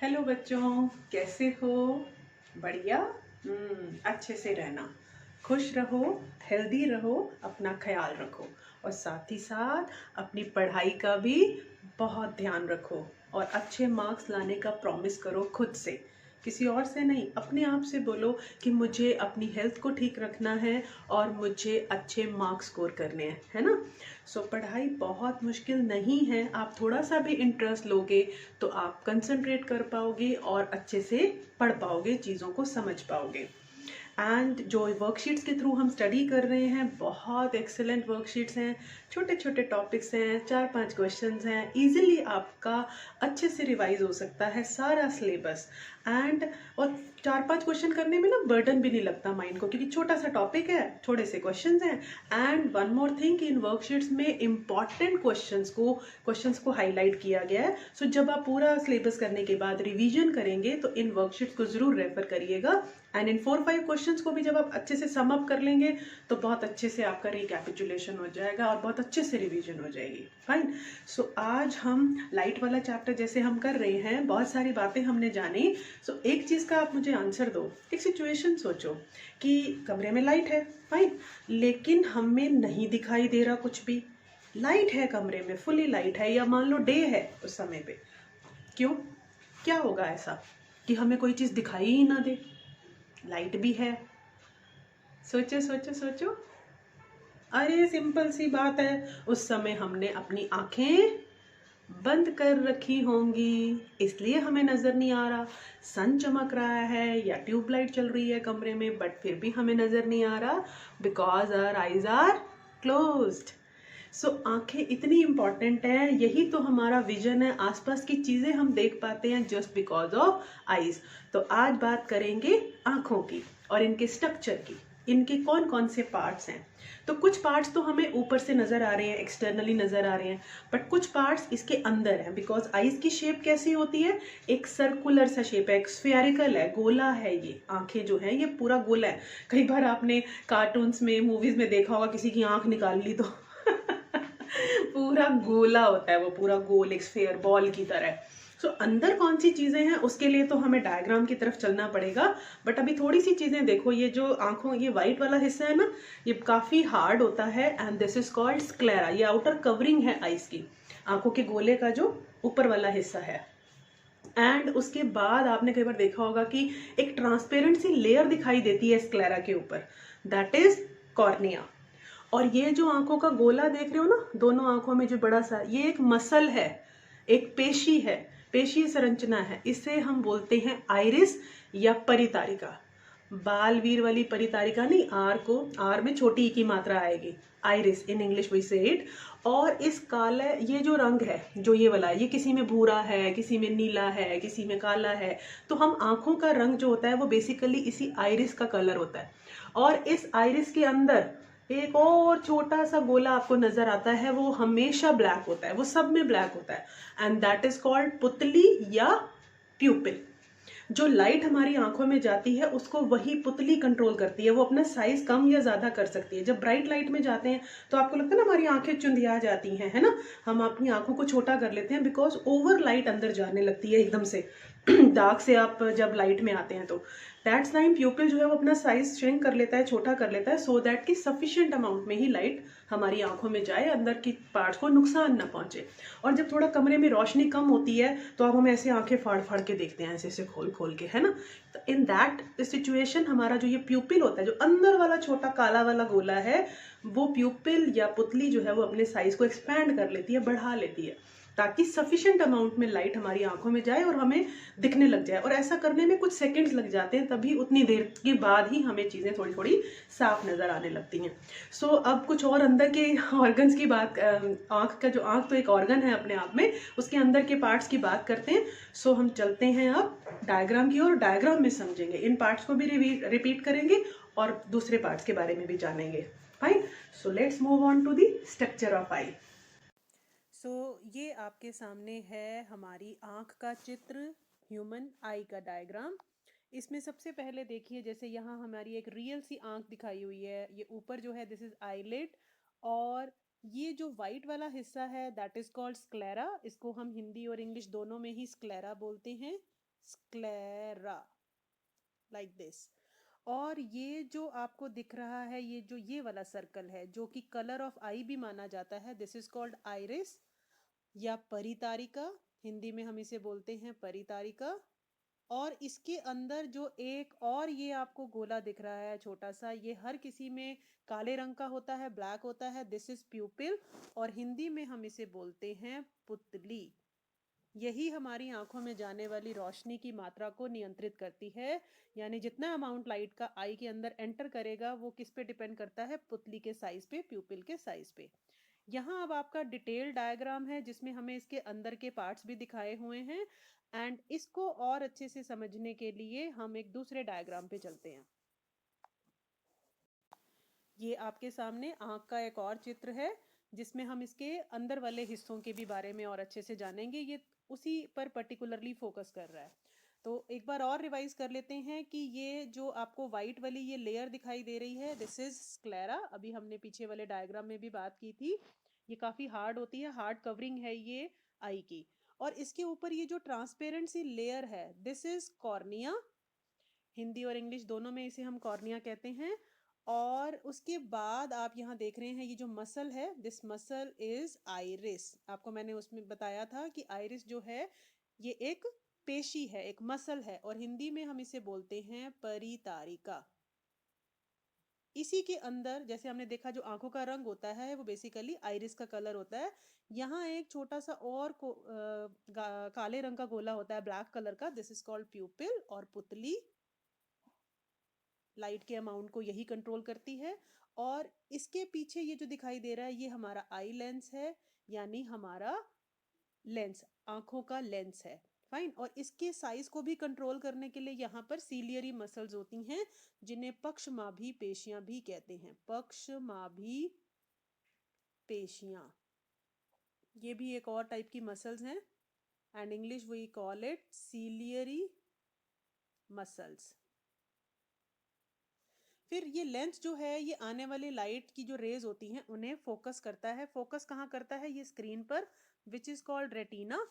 Hello बच्चों, कैसे हो? बढ़िया। अच्छे से रहना, खुश रहो, हेल्दी रहो, अपना ख्याल रखो और साथ ही साथ अपनी पढ़ाई का भी बहुत ध्यान रखो और अच्छे मार्क्स लाने का प्रॉमिस करो खुद से, किसी और से नहीं, अपने आप से बोलो कि मुझे अपनी हेल्थ को ठीक रखना है और मुझे अच्छे मार्क्स स्कोर करने हैं, है ना। सो पढ़ाई बहुत मुश्किल नहीं है, आप थोड़ा सा भी इंटरेस्ट लोगे तो आप कंसंट्रेट कर पाओगे और अच्छे से पढ़ पाओगे, चीज़ों को समझ पाओगे। एंड जो वर्कशीट्स के थ्रू हम स्टडी कर रहे हैं, बहुत एक्सेलेंट वर्कशीट्स हैं, छोटे छोटे टॉपिक्स हैं, 4-5 क्वेश्चंस हैं, इजीली आपका अच्छे से रिवाइज हो सकता है सारा सिलेबस। एंड और 4-5 क्वेश्चन करने में ना बर्डन भी नहीं लगता माइंड को, क्योंकि छोटा सा टॉपिक है, थोड़े से क्वेश्चंस हैं। एंड वन मोर थिंग कि इन वर्कशीट्स में इंपॉर्टेंट क्वेश्चंस को हाईलाइट किया गया है। सो जब आप पूरा सिलेबस करने के बाद रिवीजन करेंगे तो इन वर्कशीट्स को जरूर रेफर करिएगा। एंड इन 4-5 क्वेश्चंस को भी जब आप अच्छे से सम अप कर लेंगे तो बहुत अच्छे से आपका रिकैपिचुलेशन हो जाएगा और बहुत अच्छे से रिवीजन हो जाएगी। फाइन। सो आज हम लाइट वाला चैप्टर जैसे हम कर रहे हैं, बहुत सारी बातें हमने जानी। सो एक चीज़ का आप मुझे आंसर दो। एक सिचुएशन सोचो कि कमरे में लाइट है, फाइन, लेकिन हमें नहीं दिखाई दे रहा कुछ भी। लाइट है कमरे में, फुली लाइट है, या मान लो डे है उस समय पे, क्यों, क्या होगा ऐसा कि हमें कोई चीज़ दिखाई ही ना दे, लाइट भी है। सोचो सोचो सोचो। अरे सिंपल सी बात है, उस समय हमने अपनी आंखें बंद कर रखी होंगी, इसलिए हमें नजर नहीं आ रहा। सन चमक रहा है या ट्यूबलाइट चल रही है कमरे में, बट फिर भी हमें नजर नहीं आ रहा, because our eyes are closed. So आंखें इतनी इंपॉर्टेंट है, यही तो हमारा विजन है, आसपास की चीजें हम देख पाते हैं जस्ट बिकॉज ऑफ आईज। तो आज बात करेंगे आंखों की और इनके स्ट्रक्चर की, इनके कौन कौन से पार्ट्स हैं। तो कुछ पार्ट्स तो हमें ऊपर से नजर आ रहे हैं, एक्सटर्नली नजर आ रहे हैं, बट कुछ पार्ट्स इसके अंदर हैं, बिकॉज आईज की शेप कैसी होती है, एक सर्कुलर सा शेप है, एक स्फेरिकल है, गोला है। ये आंखें जो है ये पूरा गोला है। कई बार आपने कार्टून्स में, मूवीज में देखा होगा, किसी की आंख निकाल ली तो पूरा गोला होता है वो, पूरा गोल, एक स्फेयर बॉल की तरह। सो अंदर कौन सी चीजें हैं उसके लिए तो हमें डायग्राम की तरफ चलना पड़ेगा। बट अभी थोड़ी सी चीजें देखो, ये जो आंखों, ये व्हाइट वाला हिस्सा है ना, ये काफी हार्ड होता है and this is called sclera. ये आउटर कवरिंग है आईज की, आंखों के गोले का जो ऊपर वाला हिस्सा है। एंड उसके बाद आपने कई बार देखा होगा कि एक ट्रांसपेरेंट सी लेयर दिखाई देती है स्क्लेरा के ऊपर, दैट इज कॉर्निया। और ये जो आंखों का गोला देख रहे हो ना, दोनों आंखों में जो बड़ा सा, ये एक मसल है, एक पेशी है, पेशीय संरचना है, इसे हम बोलते हैं आइरिस या परितारिका। बालवीर वाली परितारिका नहीं, आर को, आर में छोटी ई की मात्रा आएगी, आइरिस इन इंग्लिश वी से इट। और इस काला, ये जो रंग है, जो ये वाला, ये किसी में भूरा है, किसी में नीला है, किसी में काला है। तो हम आंखों का रंग जो होता है वो बेसिकली इसी आइरिस का कलर होता है। और इस आइरिस के अंदर एक और छोटा सा गोला आपको नजर आता है, वो हमेशा ब्लैक होता है, वो सब में ब्लैक होता है, एंड दैट इज कॉल्ड पुतली या प्यूपिल। जो लाइट हमारी आंखों में जाती है उसको वही पुतली कंट्रोल करती है, वो अपना साइज कम या ज्यादा कर सकती है। जब ब्राइट लाइट में जाते हैं तो आपको लगता है ना हमारी आंखें चुंधिया जाती हैं, है ना, हम अपनी आंखों को छोटा कर लेते हैं, बिकॉज ओवर लाइट अंदर जाने लगती है एकदम से डार्क से आप जब लाइट में आते हैं तो दैट्स टाइम प्यूपिल जो है वो अपना साइज श्रिंक कर लेता है, छोटा कर लेता है, सो दैट कि सफिशिएंट अमाउंट में ही लाइट हमारी आंखों में जाए, अंदर की पार्ट्स को नुकसान ना पहुंचे। और जब थोड़ा कमरे में रोशनी कम होती है तो आप हमें ऐसे आंखें फाड़ फाड़ के देखते हैं, ऐसे ऐसे खोल खोल के, है ना। तो इन दैट सिचुएशन हमारा जो ये प्यूपिल होता है, जो अंदर वाला छोटा काला वाला गोला है, वो प्यूपिल या पुतली जो है वो अपने साइज को एक्सपैंड कर लेती है, बढ़ा लेती है, ताकि सफिशिएंट अमाउंट में लाइट हमारी आंखों में जाए और हमें दिखने लग जाए। और ऐसा करने में कुछ सेकंड्स लग जाते हैं, तभी उतनी देर के बाद ही हमें चीजें थोड़ी थोड़ी साफ नजर आने लगती हैं। सो अब कुछ और अंदर के ऑर्गन्स की बात, आंख का जो, आंख तो एक ऑर्गन है अपने आप में, उसके अंदर के पार्ट्स की बात करते हैं। सो हम चलते हैं अब डायग्राम की ओर, डायग्राम में समझेंगे, इन पार्ट्स को भी रिपीट करेंगे और दूसरे पार्ट्स के बारे में भी जानेंगे। Fine. So let's move on to the structure of eye. So ये आपके सामने है हमारी आंख का चित्र, ह्यूमन आई का डायग्राम। इसमें सबसे पहले देखिए, जैसे यहाँ हमारी एक रियल सी आंख दिखाई हुई है, ये ऊपर जो है दिस इज आईलिड, और ये जो वाइट वाला हिस्सा है दैट इज कॉल्ड स्क्लेरा, इसको हम हिंदी और इंग्लिश दोनों में ही स्क्लेरा बोलते हैं। Sclera, like this. और ये जो आपको दिख रहा है, ये जो ये वाला सर्कल है जो कि कलर ऑफ आई भी माना जाता है, दिस इज कॉल्ड आइरिस या परितारिका। हिंदी में हम इसे बोलते हैं परितारिका। और इसके अंदर जो एक और ये आपको गोला दिख रहा है छोटा सा, ये हर किसी में काले रंग का होता है, ब्लैक होता है, दिस इज प्यूपिल। और हिंदी में हम इसे बोलते हैं पुतली। यही हमारी आंखों में जाने वाली रोशनी की मात्रा को नियंत्रित करती है। यानी जितना अमाउंट लाइट का आई के अंदर एंटर करेगा वो किस पे डिपेंड करता है, पुतली के साइज पे, प्यूपिल के साइज पे। यहाँ अब आपका डिटेल डायग्राम है जिसमें हमें इसके अंदर के पार्ट्स भी दिखाए हुए हैं। एंड इसको और अच्छे से समझने के लिए हम एक दूसरे डायग्राम पे चलते हैं। ये आपके सामने आंख का एक और चित्र है जिसमें हम इसके अंदर वाले हिस्सों के भी बारे में और अच्छे से जानेंगे। ये उसी पर पर्टिकुलरली फोकस कर रहा है। तो एक बार और रिवाइज कर लेते हैं कि ये जो आपको व्हाइट वाली ये लेयर दिखाई दे रही है, दिस इज स्क्लेरा। अभी हमने पीछे वाले डायग्राम में भी बात की थी। ये काफी हार्ड होती है, हार्ड कवरिंग है ये आई की। और इसके ऊपर ये जो ट्रांसपेरेंट सी लेयर है, दिस इज कॉर्निया। हिंदी और इंग्लिश दोनों में इसे हम कॉर्निया कहते हैं। और उसके बाद आप यहाँ देख रहे हैं ये जो मसल है, दिस मसल इज आइरिस। आपको मैंने उसमें बताया था कि आइरिस जो है ये एक पेशी है, एक मसल है, और हिंदी में हम इसे बोलते हैं परितारिका। इसी के अंदर जैसे हमने देखा जो आंखों का रंग होता है वो बेसिकली आइरिस का कलर होता है। यहाँ एक छोटा सा और काले रंग का गोला होता है, ब्लैक कलर का, दिस इज कॉल्ड प्यूपिल। और पुतली लाइट के अमाउंट को यही कंट्रोल करती है। और इसके पीछे ये जो दिखाई दे रहा है ये हमारा आई लेंस है, यानी हमारा लेंस, आंखों का लेंस है। फाइन। और इसके साइज को भी कंट्रोल करने के लिए यहाँ पर सीलियरी मसल्स होती हैं जिन्हें पक्षमाभी पेशियां भी कहते हैं, पक्षमाभी पेशियां। ये भी एक और टाइप की मसल्स हैं and English we call it ciliary muscles. फिर ये लेंस जो है ये आने वाली लाइट की जो रेज होती हैं उन्हें फोकस करता है। फोकस कहाँ करता है, ये स्क्रीन पर, विच इज कॉल्ड रेटिना।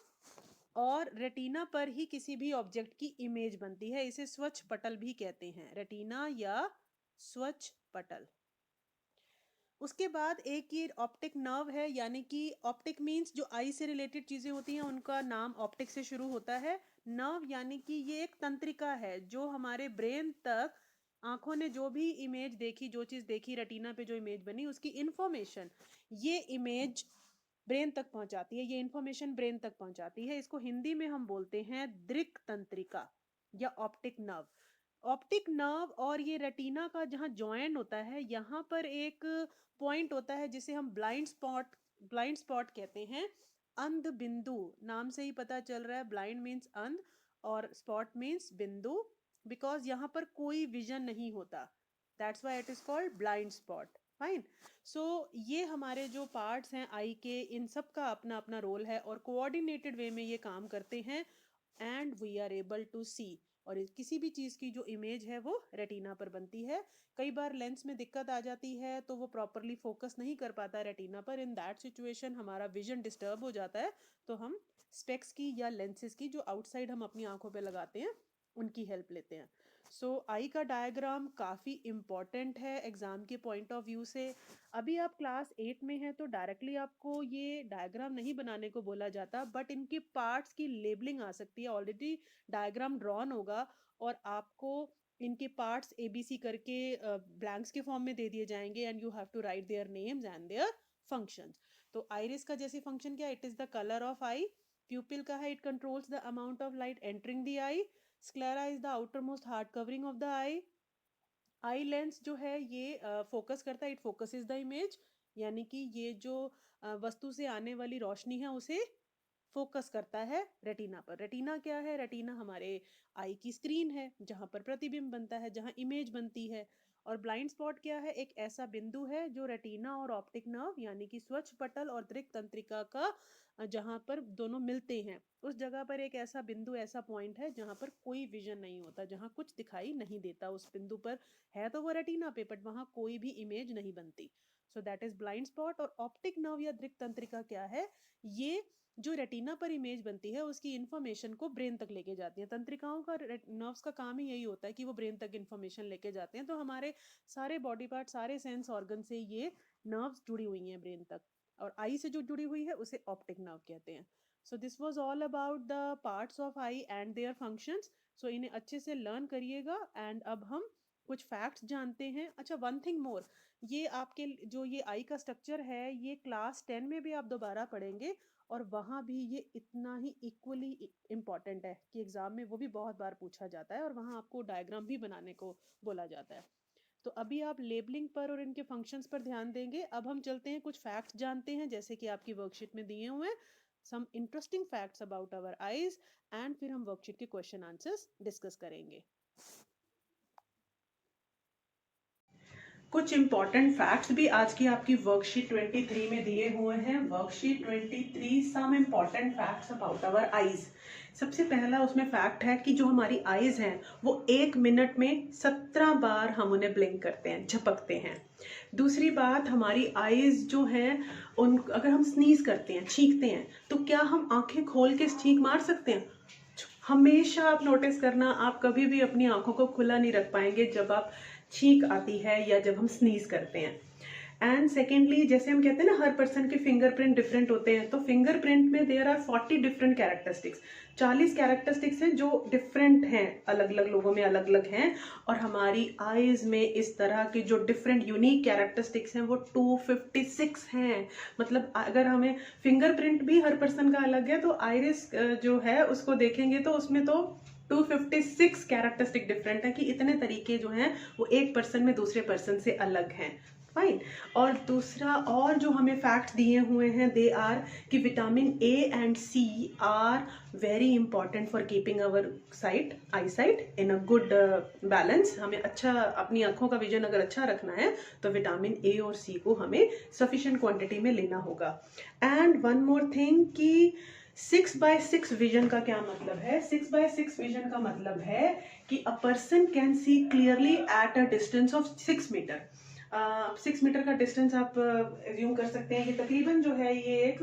और रेटिना पर ही किसी भी ऑब्जेक्ट की इमेज बनती है, इसे स्वच्छ पटल भी कहते हैं, रेटिना या स्वच्छ पटल। उसके बाद एक ये ऑप्टिक नर्व है, यानी कि ऑप्टिक मींस जो आई से रिलेटेड चीजें होती हैं उनका नाम ऑप्टिक से शुरू होता है। नर्व यानी कि ये एक तंत्रिका है जो हमारे ब्रेन तक, आंखों ने जो भी इमेज देखी, जो चीज देखी, रेटिना पे जो इमेज बनी, उसकी इंफॉर्मेशन ये इमेज ब्रेन तक पहुंचाती है, ये इंफॉर्मेशन ब्रेन तक पहुंचाती है। इसको हिंदी में हम बोलते हैं दृक तंत्रिका या ऑप्टिक नर्व। ऑप्टिक नर्व और ये रेटिना का जहाँ जॉइंट होता है, यहाँ पर एक पॉइंट होता है जिसे हम ब्लाइंड स्पॉट कहते हैं। अंध बिंदु, नाम से ही पता चल रहा है, ब्लाइंड मीन्स अंध और स्पॉट मीन्स बिंदु, बिकॉज यहाँ पर कोई विजन नहीं होता, that's why it is called blind spot. Fine. So ये हमारे जो पार्ट्स हैं आई के, इन सब का अपना अपना रोल है और कोऑर्डिनेटेड वे में ये काम करते हैं and we are able to see. और किसी भी चीज की जो इमेज है वो रेटिना पर बनती है। कई बार लेंस में दिक्कत आ जाती है तो वो प्रॉपरली फोकस नहीं कर पाता रेटिना पर, इन दैट सिचुएशन हमारा विजन डिस्टर्ब हो जाता है। तो हम स्पेक्स की या लेंसेज की जो आउटसाइड हम अपनी आंखों पे लगाते हैं उनकी हेल्प लेते हैं। सो आई का डायग्राम काफ़ी इम्पॉर्टेंट है एग्ज़ाम के पॉइंट ऑफ व्यू से। अभी आप क्लास 8 में हैं तो डायरेक्टली आपको ये डायग्राम नहीं बनाने को बोला जाता, बट इनके पार्ट्स की लेबलिंग आ सकती है। ऑलरेडी डायग्राम ड्रॉन होगा और आपको इनके पार्ट्स एबीसी करके ब्लैंक्स के फॉर्म में दे दिए जाएंगे and you have to write their names and their functions. तो आइरिस का जैसे फंक्शन क्या, it is the colour of eye. Pupil का है, it controls the amount of light entering the eye. Sclera is the outermost hard covering of the eye. Eye lens जो है ये focus करता है, इट फोकसेस द इमेज, यानी कि ये जो वस्तु से आने वाली रोशनी है उसे फोकस करता है रेटिना पर। रेटिना क्या है, रेटिना हमारे आई की स्क्रीन है जहां पर प्रतिबिंब बनता है, जहां इमेज बनती है। और ब्लाइंड स्पॉट क्या है, एक ऐसा बिंदु है जो रेटिना और ऑप्टिक नर्व यानी कि स्वच्छ पटल और दृक तंत्रिका का जहां पर दोनों मिलते हैं उस जगह पर एक ऐसा बिंदु, ऐसा पॉइंट है जहां पर कोई विजन नहीं होता, जहां कुछ दिखाई नहीं देता उस बिंदु पर। है तो वो रेटिना पे बट वहां कोई भी इमेज नहीं बनती। So that is blind spot. और ऑप्टिक नर्व या दृक तंत्रिका क्या है, ये जो रेटिना पर इमेज बनती है उसकी इन्फॉर्मेशन को ब्रेन तक लेके जाती है। तंत्रिकाओं का नर्व्स का काम ही यही होता है कि वो ब्रेन तक इन्फॉर्मेशन लेके जाते हैं। तो हमारे सारे बॉडी पार्ट, सारे सेंस ऑर्गन से ये नर्व्स जुड़ी हुई हैं ब्रेन तक, और आई से जो जुड़ी हुई है उसे ऑप्टिक नर्व कहते हैं। So this was all about the parts of eye and their functions. So इन्हें अच्छे से लर्न करिएगा। एंड अब हम कुछ फैक्ट्स जानते हैं। अच्छा, वन थिंग मोर, ये आपके जो ये आई का स्ट्रक्चर है ये क्लास 10 में भी आप दोबारा पढ़ेंगे, और वहाँ भी ये इतना ही इक्वली इम्पॉर्टेंट है कि एग्जाम में वो भी बहुत बार पूछा जाता है, और वहाँ आपको डायग्राम भी बनाने को बोला जाता है। तो अभी आप लेबलिंग पर और इनके फंक्शंस पर ध्यान देंगे। अब हम चलते हैं कुछ फैक्ट्स जानते हैं, जैसे कि आपकी वर्कशीट में दिए हुए हैं some interesting facts about our eyes, and फिर हम वर्कशीट के क्वेश्चन आंसर्स डिस्कस करेंगे। कुछ इंपॉर्टेंट फैक्ट्स भी आज की आपकी वर्कशीट 23 में दिए हुए हैं। Worksheet 23, some important facts about our eyes. सबसे पहला उसमें फैक्ट है कि जो हमारी आईज हैं वो 1 मिनट में 17 बार हम उन्हें ब्लिंक करते हैं, झपकते हैं। दूसरी बात, हमारी आईज जो हैं उन अगर हम स्नीज करते हैं, छींकते हैं, तो क्या हम आंखें खोल के छींक मार सकते हैं? हमेशा आप नोटिस करना, आप कभी भी अपनी आंखों को खुला नहीं रख पाएंगे जब आप छींक आती है या जब हम स्नीज करते हैं। एंड सेकेंडली, जैसे हम कहते हैं ना हर पर्सन के फिंगरप्रिंट डिफरेंट होते हैं, तो फिंगरप्रिंट में there are 40 different characteristics. 40 characteristics हैं जो डिफरेंट हैं, अलग अलग लोगों में अलग अलग हैं। और हमारी आईज में इस तरह के जो डिफरेंट यूनिक कैरेक्टरिस्टिक्स हैं वो 256 हैं। मतलब अगर हमें फिंगरप्रिंट भी हर पर्सन का अलग है, तो आइरिस जो है उसको देखेंगे तो उसमें तो 256 कैरेक्टरिस्टिक डिफरेंट है, कि इतने तरीके जो हैं वो एक पर्सन में दूसरे पर्सन से अलग हैं। फाइन। और दूसरा और जो हमें फैक्ट दिए हुए हैं, दे आर कि vitamin A and C are very important for keeping our sight eyesight in a good balance. हमें अच्छा, अपनी आंखों का विजन अगर अच्छा रखना है तो विटामिन ए और सी को हमें सफिशिएंट क्वांटिटी में लेना होगा। एंड वन मोर थिंग कि 6x6 विजन का क्या मतलब है? 6x6 विजन का मतलब है कि a person can see clearly at a distance of 6 metre. 6 metre का डिस्टेंस आप एज्यूम कर सकते हैं कि तकरीबन जो है ये एक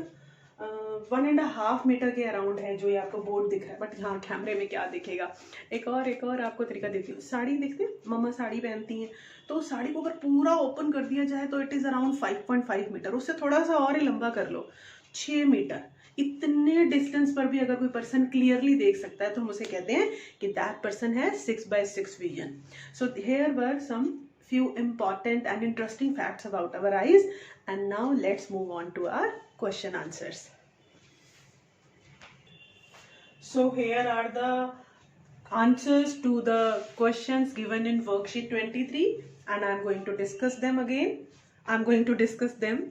1.5 मीटर के अराउंड है जो ये आपको बोर्ड दिख रहा है। बट यहाँ कैमरे में क्या दिखेगा। एक और आपको तरीका देखती हूँ। साड़ी देखते हैं, मम्मा साड़ी पहनती हैं, तो साड़ी को अगर पूरा ओपन कर दिया जाए तो इट इज अराउंड 5.5 मीटर। उससे थोड़ा सा और ही लंबा कर लो, 6 मीटर। इतने डिस्टेंस पर भी अगर कोई पर्सन क्लियरली देख सकता है तो हम उसे कहते हैं कि दैट पर्सन है 6x6 vision. So here were some few important and interesting facts about our eyes, and now let's move on to our question answers. So here are the answers to the questions given in worksheet 23, and I'm going to discuss them again. I'm going to discuss them.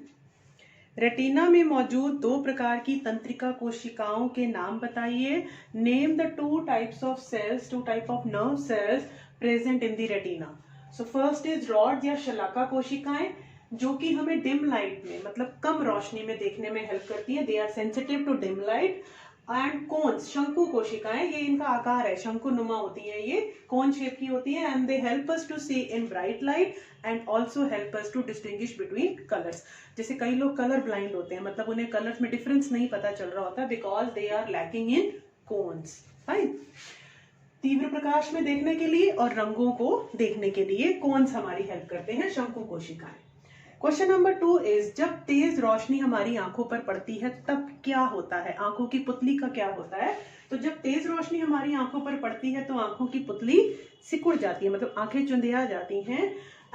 Retina में मौजूद 2 प्रकार की तंत्रिका कोशिकाओं के नाम बताइए। Name the 2 types of cells, 2 type of nerve cells present in the retina. So first is rod या शलाका कोशिकाएं, जो कि हमें डिम लाइट में, मतलब कम रोशनी में देखने में हेल्प करती है। They are sensitive to dim light. And cones, शंकु कोशिकाएं, ये इनका आकार है, शंकु नुमा होती है, ये कोन शेप की होती है। And they help us to see in bright light and also help us to distinguish between colours. जैसे कई लोग कलर ब्लाइंड होते हैं, मतलब उन्हें कलर्स में डिफरेंस नहीं पता चल रहा होता, because they are lacking in cones. Fine. तीव्र प्रकाश में देखने के लिए और रंगों को देखने के लिए कोन्स हमारी हेल्प करते हैं, शंकु कोशिकाएं। क्वेश्चन नंबर 2 इज, जब तेज रोशनी हमारी आंखों पर पड़ती है तब क्या होता है? आंखों की पुतली का क्या होता है? तो जब तेज रोशनी हमारी आंखों पर पड़ती है तो आंखों की पुतली सिकुड़ जाती है, मतलब आंखें चुंधिया जाती हैं,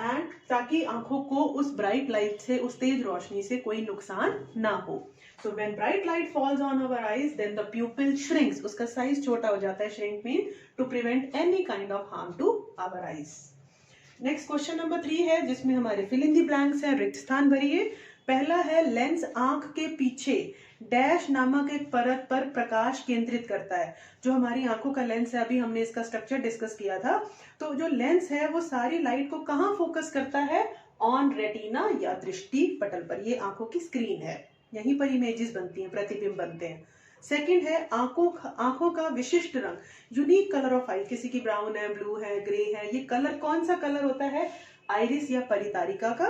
एंड ताकि आंखों को उस ब्राइट लाइट से, उस तेज रोशनी से कोई नुकसान ना हो। So when bright light falls on our eyes, then the pupil shrinks. उसका साइज छोटा हो जाता है, shrink mean to prevent any kind of harm to our eyes. Next question number 3 है, जिसमें हमारे फिल इन दी ब्लैंक्स है, रिक्त स्थान भरिए। पहला है, लेंस आंख के पीछे डैश नामक एक परत पर प्रकाश केंद्रित करता है। जो हमारी आंखों का लेंस है, अभी हमने इसका स्ट्रक्चर डिस्कस किया था, तो जो लेंस है वो सारी लाइट को कहाँ फोकस करता है? ऑन रेटिना या दृष्टि पटल पर। ये आंखों की स्क्रीन है, यहीं पर इमेजेस बनती हैं, प्रतिबिंब बनते हैं। सेकंड है, आंखों का विशिष्ट रंग, यूनिक कलर ऑफ आई। किसी की ब्राउन है, ब्लू है, ग्रे है, ये कलर कौन सा कलर होता है? आइरिस या परितारिका का।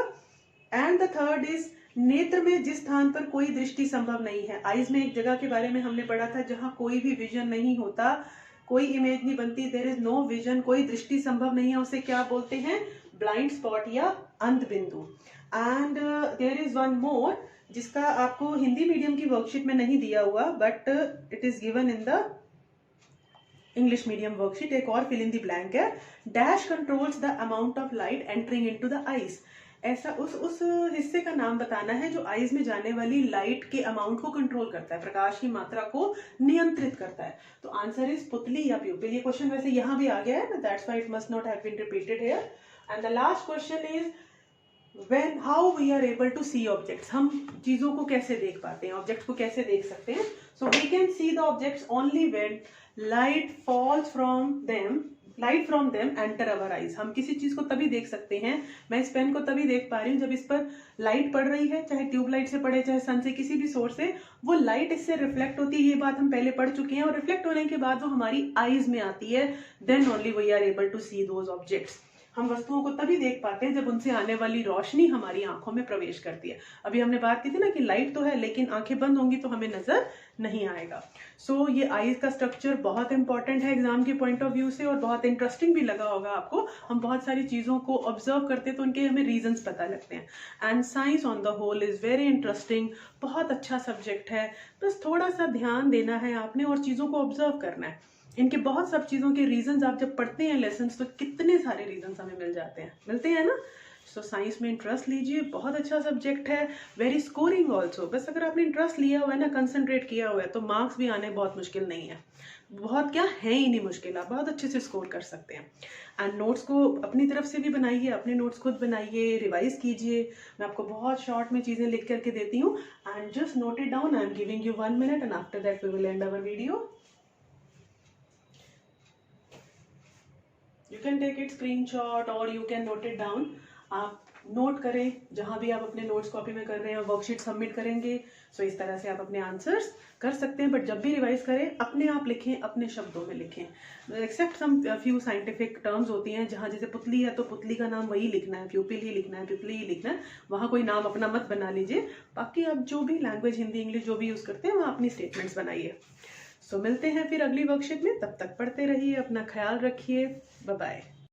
एंड द थर्ड इज नेत्र में जिस स्थान पर कोई दृष्टि संभव नहीं है, आईज में एक जगह के बारे में हमने पढ़ा था जहां कोई भी विजन नहीं होता, कोई इमेज नहीं बनती, देयर इज नो विजन, कोई दृष्टि संभव नहीं है, उसे क्या बोलते हैं? ब्लाइंड स्पॉट या अंध बिंदु। And there is one more जिसका आपको हिंदी मीडियम की वर्कशीट में नहीं दिया हुआ, but it is given in the English medium worksheet. एक और फिल इन द ब्लैंक है, dash controls the amount of light entering into the eyes. ऐसा उस हिस्से का नाम बताना है जो आईज में जाने वाली लाइट के अमाउंट को कंट्रोल करता है, प्रकाश की मात्रा को नियंत्रित करता है। तो आंसर इज पुतली या प्यूपिल। ये क्वेश्चन वैसे यहाँ भी आ गया है ना, that's why it must not have been repeated here. And the last question is when how we are able to see objects, हम चीजों को कैसे देख पाते हैं, ऑब्जेक्ट्स को कैसे देख सकते हैं? so we can see the objects only when light falls from them enter our eyes। हम किसी चीज को तभी देख सकते हैं, मैं इस पेन को तभी देख पा रही हूँ जब इस पर लाइट पड़ रही है, चाहे ट्यूबलाइट से पड़े, चाहे सन से, किसी भी सोर्स से, वो लाइट इससे रिफ्लेक्ट होती है। ये बात हम पहले पढ़ चुके हैं। और रिफ्लेक्ट होने के बाद वो हमारी आईज में आती है, then only we are able to see those objects. हम वस्तुओं को तभी देख पाते हैं जब उनसे आने वाली रोशनी हमारी आंखों में प्रवेश करती है। अभी हमने बात की थी ना कि लाइट तो है लेकिन आंखें बंद होंगी तो हमें नजर नहीं आएगा। सो ये आईज का स्ट्रक्चर बहुत इंपॉर्टेंट है एग्जाम के पॉइंट ऑफ व्यू से, और बहुत इंटरेस्टिंग भी लगा होगा आपको। हम बहुत सारी चीजों को ऑब्जर्व करते हैं तो उनके हमें रीजंस पता लगते हैं। And science on the whole is very interesting, बहुत अच्छा सब्जेक्ट है। बस थोड़ा सा ध्यान देना है आपने और चीजों को ऑब्जर्व करना है। इनके बहुत सब चीज़ों के रीजंस आप जब पढ़ते हैं लेसन्स, तो कितने सारे रीजंस हमें मिलते हैं ना। सो साइंस में इंटरेस्ट लीजिए, बहुत अच्छा सब्जेक्ट है, वेरी स्कोरिंग ऑल्सो। बस अगर आपने इंटरेस्ट लिया हुआ है ना, कंसंट्रेट किया हुआ है, तो मार्क्स भी आने बहुत मुश्किल नहीं है, बहुत क्या है ही नहीं मुश्किल, आप बहुत अच्छे से स्कोर कर सकते हैं। एंड नोट्स को अपनी तरफ से भी बनाइए, अपने नोट्स खुद बनाइए, रिवाइज कीजिए। मैं आपको बहुत शॉर्ट में चीज़ें लिख करके देती हूँ, and just note it down. I am giving you 1 minute and after that we will end our video. You can take it screenshot or you can note it down। आप नोट करें जहां भी आप अपने नोट्स कॉपी में कर रहे हैं, वर्कशीट सबमिट करेंगे। सो इस तरह से आप अपने आंसर्स कर सकते हैं, बट जब भी रिवाइज करें अपने आप लिखें, अपने शब्दों में लिखें। Except some few scientific terms होती हैं जहां जैसे पुतली है तो पुतली का नाम वही लिखना है, प्यूपिल ही लिखना है, प्यूपिल ही लिखना है, वहां कोई नाम अपना मत बना लीजिए। बाकी आप जो भी लैंग्वेज हिंदी इंग्लिश जो भी यूज करते हैं वहाँ अपनी स्टेटमेंट्स बनाइए। सो मिलते हैं फिर अगली वर्कशीट में, तब तक पढ़ते रहिए, अपना ख्याल रखिए, बाय बाय।